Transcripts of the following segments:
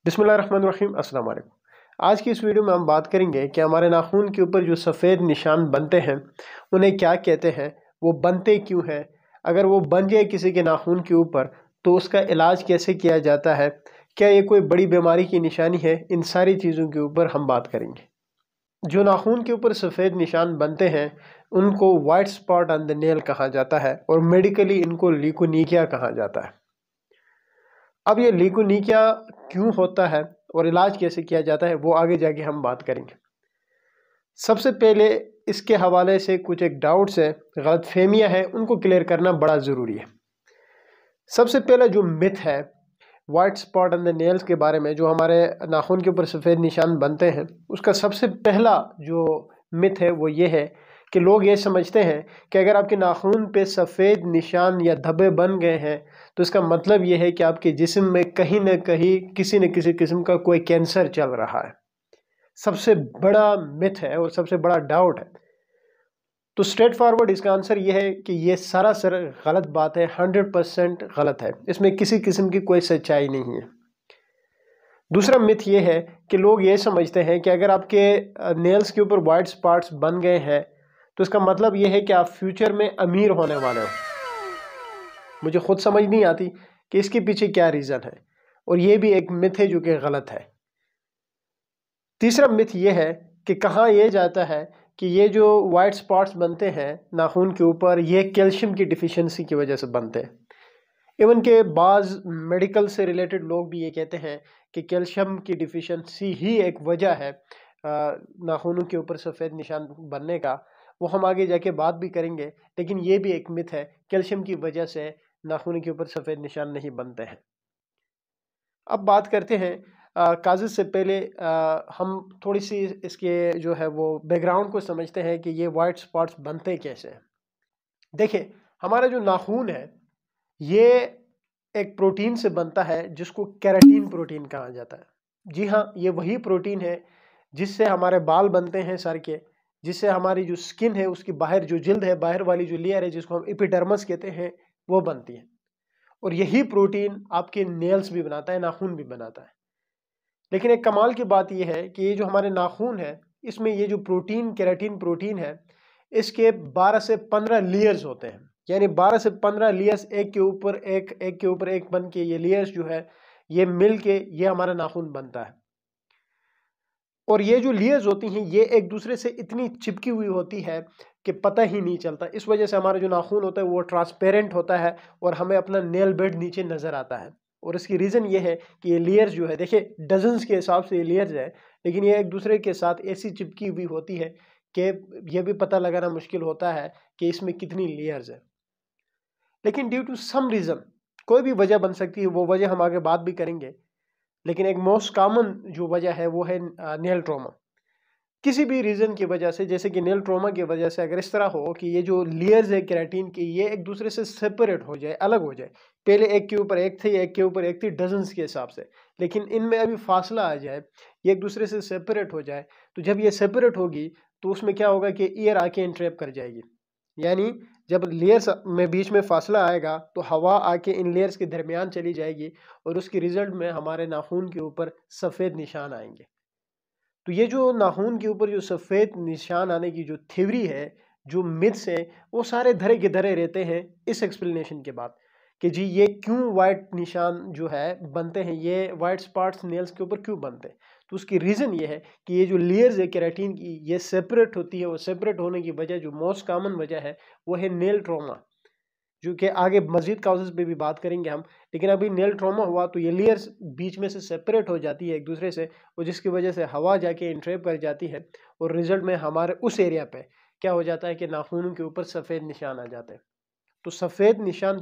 बिस्मिल्लाहिर्रहमानिर्रहीम अस्सलाम वालेकुम। आज की इस वीडियो में हम बात करेंगे कि हमारे नाखून के ऊपर जो सफ़ेद निशान बनते हैं उन्हें क्या कहते हैं, वो बनते क्यों हैं, अगर वो बन जाए किसी के नाखून के ऊपर तो उसका इलाज कैसे किया जाता है, क्या ये कोई बड़ी बीमारी की निशानी है। इन सारी चीज़ों के ऊपर हम बात करेंगे। जो नाखून के ऊपर सफ़ेद निशान बनते हैं उनको white spot on the nail कहा जाता है और मेडिकली इनको ल्यूकोनीकिया कहा जाता है। अब ये ल्यूकोनीकिया क्यों होता है और इलाज कैसे किया जाता है वो आगे जाके हम बात करेंगे। सबसे पहले इसके हवाले से कुछ एक डाउट्स है, गलतफहमियां है, उनको क्लियर करना बड़ा ज़रूरी है। सबसे पहला जो मिथ है white spot on the nails के बारे में, जो हमारे नाखून के ऊपर सफ़ेद निशान बनते हैं, उसका सबसे पहला जो मिथ है वो ये है कि लोग ये समझते हैं कि अगर आपके नाखून पे सफ़ेद निशान या धब्बे बन गए हैं तो इसका मतलब ये है कि आपके जिस्म में कहीं ना कहीं किसी न किसी किस्म का कोई कैंसर चल रहा है। सबसे बड़ा मिथ है और सबसे बड़ा डाउट है। तो स्ट्रेट फॉरवर्ड इसका आंसर ये है कि ये सरासर गलत बात है, 100% गलत है, इसमें किसी किस्म की कोई सच्चाई नहीं है। दूसरा मिथ ये है कि लोग ये समझते हैं कि अगर आपके नेल्स के ऊपर वाइट स्पॉट्स बन गए हैं तो इसका मतलब ये है कि आप फ्यूचर में अमीर होने वाले हो। मुझे खुद समझ नहीं आती कि इसके पीछे क्या रीज़न है, और ये भी एक मिथ है जो कि गलत है। तीसरा मिथ ये है कि कहा यह जाता है कि ये जो वाइट स्पॉट्स बनते हैं नाखून के ऊपर, ये कैल्शियम की डिफिशियंसी की वजह से बनते हैं। इवन के बाज़ मेडिकल से रिलेटेड लोग भी ये कहते हैं कि कैल्शियम की डिफिशियंसी ही एक वजह है नाखूनों के ऊपर सफ़ेद निशान बनने का। वो हम आगे जाके बात भी करेंगे, लेकिन ये भी एक मिथ है, कैल्शियम की वजह से नाखून के ऊपर सफ़ेद निशान नहीं बनते हैं। अब बात करते हैं कागज़ से पहले हम थोड़ी सी इसके जो है वो बैकग्राउंड को समझते हैं कि ये वाइट स्पॉट्स बनते कैसे हैं। देखिए, हमारा जो नाखून है ये एक प्रोटीन से बनता है जिसको केराटिन प्रोटीन कहा जाता है। जी हाँ, ये वही प्रोटीन है जिससे हमारे बाल बनते हैं सर के, जिससे हमारी जो स्किन है उसकी बाहर जो जिल्द है, बाहर वाली जो लेयर है जिसको हम एपिडर्मिस कहते हैं, वो बनती है। और यही प्रोटीन आपके नेल्स भी बनाता है, नाखून भी बनाता है। लेकिन एक कमाल की बात यह है कि ये जो हमारे नाखून है इसमें ये जो प्रोटीन केराटिन प्रोटीन है इसके 12 से 15 लेयर्स होते हैं। यानी 12 से 15 लेयर्स एक के ऊपर एक बन के ये लेयर्स जो है ये मिल के ये हमारा नाखून बनता है। और ये जो लेयर्स होती हैं ये एक दूसरे से इतनी चिपकी हुई होती है कि पता ही नहीं चलता। इस वजह से हमारा जो नाखून होता है वो ट्रांसपेरेंट होता है और हमें अपना नेल बेड नीचे नज़र आता है। और इसकी रीज़न ये है कि ये लेयर्स जो है, देखिए डजन्स के हिसाब से ये लेयर्स है, लेकिन ये एक दूसरे के साथ ऐसी चिपकी हुई होती है कि यह भी पता लगाना मुश्किल होता है कि इसमें कितनी लेयर्स है। लेकिन ड्यू टू सम रीज़न, कोई भी वजह बन सकती है, वो वजह हम आगे बात भी करेंगे, लेकिन एक मोस्ट कॉमन जो वजह है वो है नेल ट्रॉमा। किसी भी रीज़न की वजह से, जैसे कि नेल ट्रॉमा की वजह से अगर इस तरह हो कि ये जो लेयर्स है केराटिन की ये एक दूसरे से सेपरेट हो जाए, अलग हो जाए, पहले एक के ऊपर एक थी, एक के ऊपर एक थी डजन्स के हिसाब से, लेकिन इनमें अभी फासला आ जाए, ये एक दूसरे से सेपरेट हो जाए, तो जब ये सेपरेट होगी तो उसमें क्या होगा कि ईयर आके इंट्रैप कर जाएगी। यानी जब लेयर्स में बीच में फासला आएगा तो हवा आके इन लेयर्स के दरमियान चली जाएगी और उसके रिजल्ट में हमारे नाखून के ऊपर सफ़ेद निशान आएंगे। तो ये जो नाखून के ऊपर जो सफ़ेद निशान आने की जो थ्योरी है, जो मिथ्स है, वो सारे धरे के धरे रहते हैं इस एक्सप्लेनेशन के बाद कि जी ये क्यों वाइट निशान जो है बनते हैं, ये वाइट स्पॉट्स नेल्स के ऊपर क्यों बनते हैं। तो उसकी रीज़न ये है कि ये जो लेयर्स है केराटिन की ये सेपरेट होती है, और सेपरेट होने की वजह जो मोस्ट कॉमन वजह है वो है नेल ट्रॉमा, जो कि आगे मजीद काउजेस पे भी बात करेंगे हम। लेकिन अभी नेल ट्रॉमा हुआ तो ये लेयर्स बीच में से सेपरेट हो जाती है एक दूसरे से, और जिसकी वजह से हवा जाके इंट्रैप कर जाती है और रिजल्ट में हमारे उस एरिया पे क्या हो जाता है कि नाखूनों के ऊपर सफ़ेद निशान आ जाते हैं। तो सफ़ेद निशान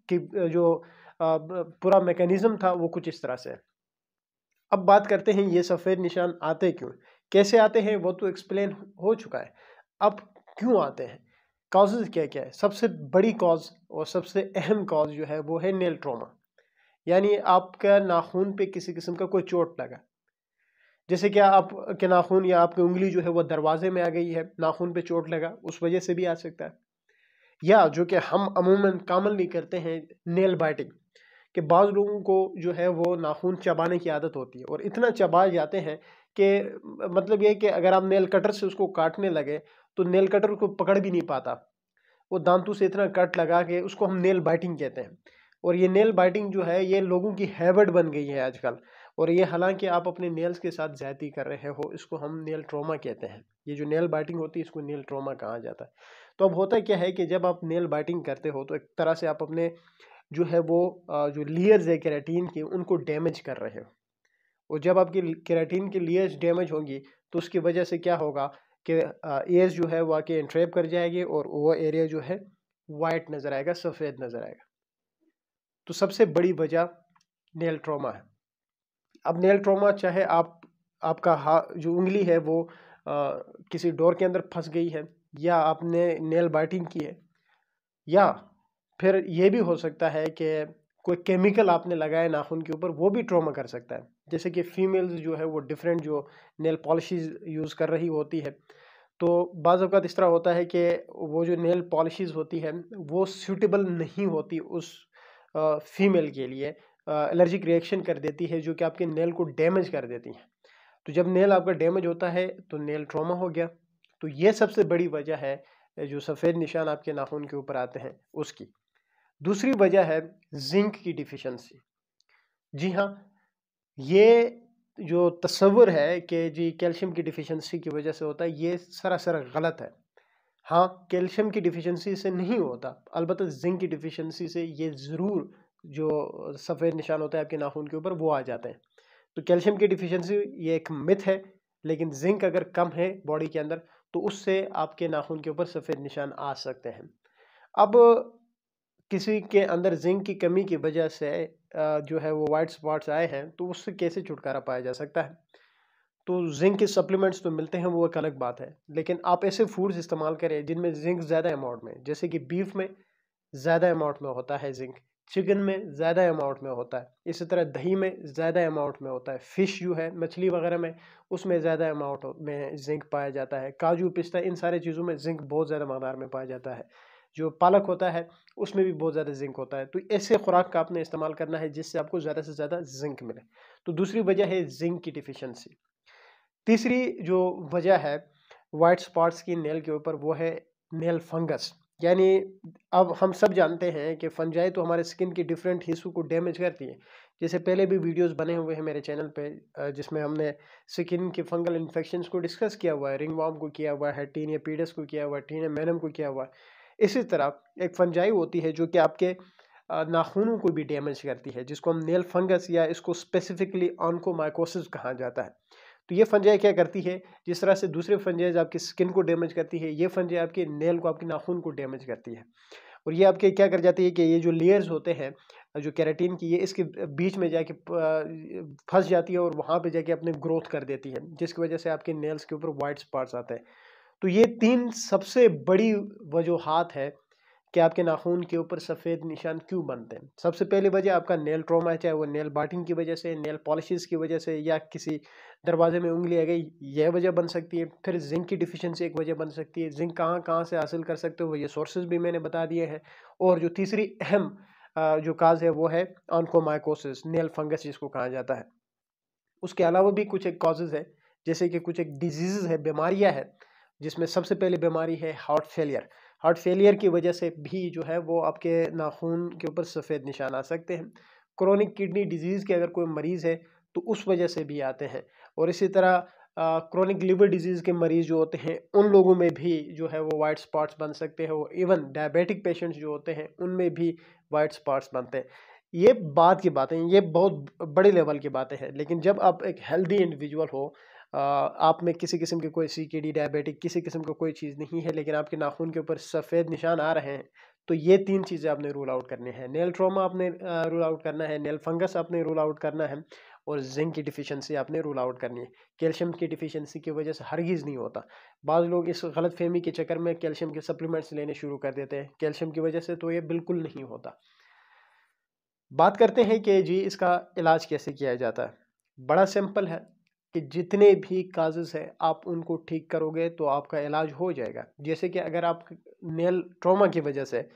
की जो पूरा मैकेनिज्म था वो कुछ इस तरह से है। अब बात करते हैं ये सफ़ेद निशान आते क्यों, कैसे आते हैं, वो तो एक्सप्लेन हो चुका है। अब क्यों आते हैं, कॉजेज़ क्या क्या है। सबसे बड़ी कॉज और सबसे अहम कॉज जो है वो है नेल ट्रॉमा। यानी आपका नाखून पे किसी किस्म का कोई चोट लगा, जैसे कि आपके नाखून या आपकी उंगली जो है वो दरवाजे में आ गई है, नाखून पे चोट लगा, उस वजह से भी आ सकता है। या जो कि हम अमूमन कॉमनली करते हैं नेल बाइटिंग, कि बाज़ लोगों को जो है वो नाखून चबाने की आदत होती है और इतना चबा जाते हैं कि मतलब ये कि अगर आप नेल कटर से उसको काटने लगे तो नेल कटर को पकड़ भी नहीं पाता। वो दांतों से इतना कट लगा के उसको हम नेल बाइटिंग कहते हैं। और ये नेल बाइटिंग जो है ये लोगों की हैबिट बन गई है आजकल। और ये हालांकि आप अपने नेल्स के साथ ज्यादती कर रहे हो, इसको हम नेल ट्रॉमा कहते हैं। ये जो नेल बाइटिंग होती है इसको नेल ट्रॉमा कहा जाता है। तो अब होता क्या है कि जब आप नेल बाइटिंग करते हो तो एक तरह से आप अपने जो है वो जो लेयर्स है केराटिन की उनको डैमेज कर रहे हो। और जब आपकी केराटिन की लेयर्स डैमेज होंगी तो उसकी वजह से क्या होगा कि एज जो है वो आके एंट्रैप कर जाएगी और वो एरिया जो है वाइट नज़र आएगा, सफ़ेद नज़र आएगा। तो सबसे बड़ी वजह नेल ट्रॉमा है। अब नेल ट्रॉमा चाहे आपका हाथ जो उंगली है वो किसी डोर के अंदर फंस गई है, या आपने नेल बाइटिंग की है, या फिर ये भी हो सकता है कि कोई केमिकल आपने लगाया नाखून के ऊपर, वो भी ट्रॉमा कर सकता है। जैसे कि फीमेल्स जो है वो डिफरेंट जो नेल पॉलिशीज यूज़ कर रही होती है, तो बाज़ औक़ात इस तरह होता है कि वो जो नेल पॉलिशीज़ होती है वो सूटेबल नहीं होती उस फीमेल के लिए, एलर्जिक रिएक्शन कर देती है जो कि आपके नेल को डैमेज कर देती है। तो जब नेल आपका डैमेज होता है तो नेल ट्रॉमा हो गया। तो ये सबसे बड़ी वजह है जो सफ़ेद निशान आपके नाखून के ऊपर आते हैं उसकी। दूसरी वजह है जिंक की डिफिशियंसी। जी हाँ, ये जो तस्वुर है कि जी कैल्शियम की डिफिशियंसी की वजह से होता है, ये सरासर गलत है। हाँ, कैल्शियम की डिफिशियंसी से नहीं होता, अलबत्ता जिंक की डिफिशियंसी से ये ज़रूर जो सफ़ेद निशान होता है आपके नाखून के ऊपर वो आ जाते हैं। तो कैल्शियम की डिफिशियंसी ये एक मिथ है, लेकिन जिंक अगर कम है बॉडी के अंदर तो उससे आपके नाखून के ऊपर सफ़ेद निशान आ सकते हैं। अब किसी के अंदर जिंक की कमी की वजह से जो है वो वाइट स्पॉट्स आए हैं, तो उससे कैसे छुटकारा पाया जा सकता है? तो जिंक के सप्लीमेंट्स तो मिलते हैं, वो एक अलग बात है, लेकिन आप ऐसे फूड्स इस्तेमाल करें जिनमें जिंक ज़्यादा अमाउंट में, जैसे कि बीफ में ज़्यादा अमाउंट में होता है जिंक, चिकन में ज़्यादा अमाउंट में होता है, इसी तरह दही में ज़्यादा अमाउंट में होता है, फ़िश जो है मछली वगैरह में उसमें ज़्यादा अमाउंट में जिंक पाया जाता है, काजू पिस्ता इन सारी चीज़ों में जिंक बहुत ज़्यादा मकदार में पाया जाता है। जो पालक होता है उसमें भी बहुत ज़्यादा जिंक होता है। तो ऐसे खुराक का आपने इस्तेमाल करना है जिससे आपको ज़्यादा से ज़्यादा जिंक मिले। तो दूसरी वजह है जिंक की डिफिशियंसी। तीसरी जो वजह है वाइट स्पॉट्स की नेल के ऊपर, वो है नेल फंगस। यानी अब हम सब जानते हैं कि फंजाई तो हमारे स्किन के डिफरेंट हिस्सों को डैमेज करती है। जैसे पहले भी वीडियोस बने हुए हैं मेरे चैनल पे जिसमें हमने स्किन के फंगल इन्फेक्शंस को डिस्कस किया हुआ है, रिंगवॉर्म को किया हुआ है, टीनिया पीडस को किया हुआ है, टीनिया मैनम को किया हुआ है। इसी तरह एक फंजाई होती है जो कि आपके नाखूनों को भी डैमेज करती है, जिसको हम नेल फंगस या इसको स्पेसिफिकली ऑन्कोमाइकोसिस कहा जाता है। तो ये फंजाई क्या करती है, जिस तरह से दूसरे फंजाइज आपकी स्किन को डैमेज करती है, ये फंजाई आपके नेल को, आपके नाखून को डैमेज करती है। और ये आपके क्या कर जाती है कि ये जो लेयर्स होते हैं जो केराटिन की, ये इसके बीच में जाके फंस जाती है और वहाँ पे जाके अपने ग्रोथ कर देती है, जिसकी वजह से आपके नेल्स के ऊपर वाइट स्पॉट्स आते हैं। तो ये तीन सबसे बड़ी वजूहात है कि आपके नाखून के ऊपर सफ़ेद निशान क्यों बनते हैं। सबसे पहली वजह आपका नेल ट्रॉमा है, चाहे वो नेल बाइटिंग की वजह से, नेल पॉलिशेस की वजह से, या किसी दरवाजे में उंगली आ गई, यह वजह बन सकती है। फिर जिंक की डिफिशियंसी एक वजह बन सकती है। जिंक कहाँ कहाँ से हासिल कर सकते हो, ये सोर्सेज भी मैंने बता दिए हैं। और जो तीसरी अहम जो काज है वो है ऑन्कोमाइकोसिस, नेल फंगस जिसको कहा जाता है। उसके अलावा भी कुछ एक कॉजेज है, जैसे कि कुछ एक डिजीज़ है, बीमारियाँ है, जिसमें सबसे पहली बीमारी है हार्ट फेलियर। हार्ट फेलियर की वजह से भी जो है वो आपके नाखून के ऊपर सफ़ेद निशान आ सकते हैं। क्रोनिक किडनी डिजीज़ के अगर कोई मरीज़ है तो उस वजह से भी आते हैं। और इसी तरह क्रोनिक लिवर डिजीज़ के मरीज़ जो होते हैं उन लोगों में भी जो है वो वाइट स्पॉट्स बन सकते हैं। वो इवन डायबिटिक पेशेंट्स जो होते हैं उनमें भी वाइट स्पॉट्स बनते हैं। ये बात की बातें, ये बहुत बड़े लेवल की बातें हैं, लेकिन जब आप एक हेल्दी इंडिविजुअल हो, आप में किसी किस्म के कोई सीकेडी डायबिटिक किसी किस्म का कोई चीज़ नहीं है, लेकिन आपके नाखून के ऊपर सफ़ेद निशान आ रहे हैं, तो ये तीन चीज़ें आपने रूल आउट करनी है। नेल ट्रॉमा आपने रूल आउट करना है, नेल फंगस आपने रूल आउट करना है, और जिंक की डिफिशियंसी आपने रूल आउट करनी है। कैल्शियम की डिफिशियंसी की वजह से हरगिज़ नहीं होता। बाज़ लोग इस गलतफहमी के चक्कर में कैल्शियम के सप्लीमेंट्स लेने शुरू कर देते हैं, कैल्शियम की वजह से तो ये बिल्कुल नहीं होता। बात करते हैं कि जी इसका इलाज कैसे किया जाता है। बड़ा सिंपल है कि जितने भी काजेज़ हैं आप उनको ठीक करोगे तो आपका इलाज हो जाएगा। जैसे कि अगर आप नेल ट्रॉमा की वजह से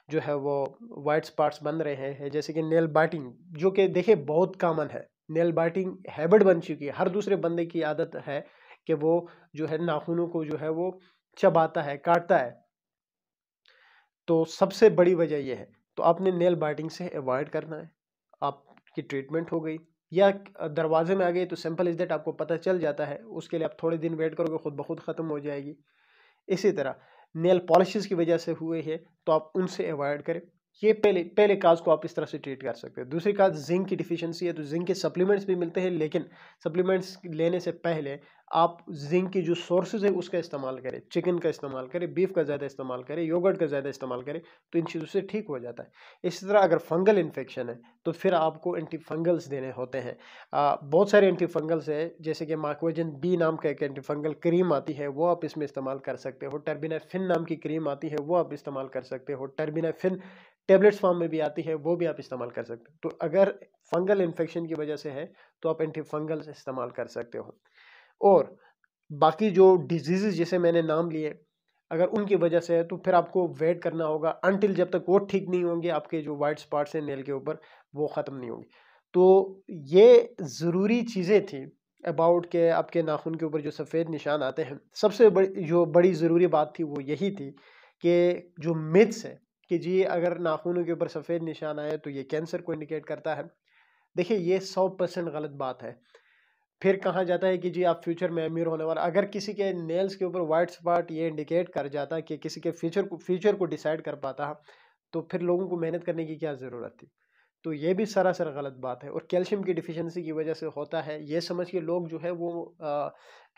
जो है वो वाइट स्पॉट्स बन रहे हैं, जैसे कि नेल बाइटिंग, जो कि देखिए बहुत कॉमन है। नेल बाइटिंग हैबिट बन चुकी है, हर दूसरे बंदे की आदत है कि वो जो है नाखूनों को जो है वो चबाता है, काटता है। तो सबसे बड़ी वजह यह है, तो आपने नेल बाइटिंग से अवॉइड करना है। आपकी ट्रीटमेंट हो गई या दरवाजे में आ गई तो सिंपल इज दैट आपको पता चल जाता है, उसके लिए आप थोड़े दिन वेट करोगे, खुद ब खुद ख़त्म हो जाएगी। इसी तरह नेल पॉलिशेस की वजह से हुए हैं तो आप उनसे अवॉइड करें। ये पहले पहले काज को आप इस तरह से ट्रीट कर सकते हैं। दूसरी काज जिंक की डिफिशियंसी है, तो जिंक के सप्लीमेंट्स भी मिलते हैं, लेकिन सप्लीमेंट्स लेने से पहले आप जिंक की जो सोर्सेज है उसका इस्तेमाल करें। चिकन का इस्तेमाल करें, बीफ का ज़्यादा इस्तेमाल करें, योगर्ट का ज़्यादा इस्तेमाल करें, तो इन चीज़ों से ठीक हो जाता है। इसी तरह अगर फंगल इन्फेक्शन है तो फिर आपको एंटी फंगल्स देने होते हैं। बहुत सारे एंटी फंगल्स है, जैसे कि मार्कोजन बी नाम का एक एंटी फंगल क्रीम आती है, वो आप इसमें इस्तेमाल कर सकते हो। टर्बिनाफिन नाम की क्रीम आती है, वो आप इस्तेमाल कर सकते हो। टर्बिनाफिन टेबलेट्स फॉर्म में भी आती है, वो भी आप इस्तेमाल कर सकते हो। तो अगर फंगल इन्फेक्शन की वजह से है तो आप एंटी फंगल्स इस्तेमाल कर सकते हो। और बाकी जो डिजीज़ जैसे मैंने नाम लिए, अगर उनकी वजह से है तो फिर आपको वेट करना होगा अनटिल जब तक वो ठीक नहीं होंगे, आपके जो वाइट स्पॉट्स हैं नेल के ऊपर वो ख़त्म नहीं होंगे। तो ये ज़रूरी चीज़ें थी अबाउट के आपके नाखून के ऊपर जो सफ़ेद निशान आते हैं। सबसे बड़ी ज़रूरी बात थी वो यही थी कि जो मिथ्स है कि जी अगर नाखूनों के ऊपर सफ़ेद निशान आए तो ये कैंसर को इंडिकेट करता है। देखिए ये 100% गलत बात है। फिर कहा जाता है कि जी आप फ्यूचर में अमीर होने वाला, अगर किसी के नेल्स के ऊपर वाइट स्पॉट ये इंडिकेट कर जाता कि किसी के फ्यूचर को डिसाइड कर पाता, तो फिर लोगों को मेहनत करने की क्या ज़रूरत थी। तो ये भी सरासर गलत बात है। और कैल्शियम की डिफिशियंसी की वजह से होता है, ये समझ के लोग जो है वो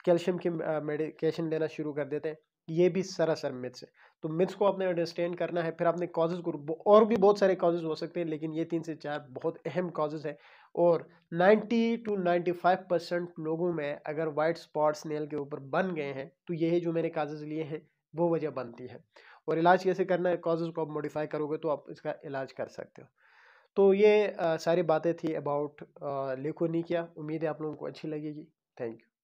कैल्शियम की मेडिकेशन लेना शुरू कर देते हैं। ये भी सरासर मिथ्स है। तो मिथ्स को आपने अंडरस्टैंड करना है, फिर आपने कॉजेज़ को, और भी बहुत सारे कॉजेज़ हो सकते हैं, लेकिन ये 3 से 4 बहुत अहम कॉजेज़ हैं। और 90 टू 95% लोगों में अगर वाइट स्पॉट्स नेल के ऊपर बन गए हैं तो यही जो मैंने काजेज़ लिए हैं वो वजह बनती है। और इलाज कैसे करना है, कॉजेज़ को आप मॉडिफाई करोगे तो आप इसका इलाज कर सकते हो। तो ये सारी बातें थी अबाउट लेकोनिकिया। उम्मीद है आप लोगों को अच्छी लगेगी। Thank you.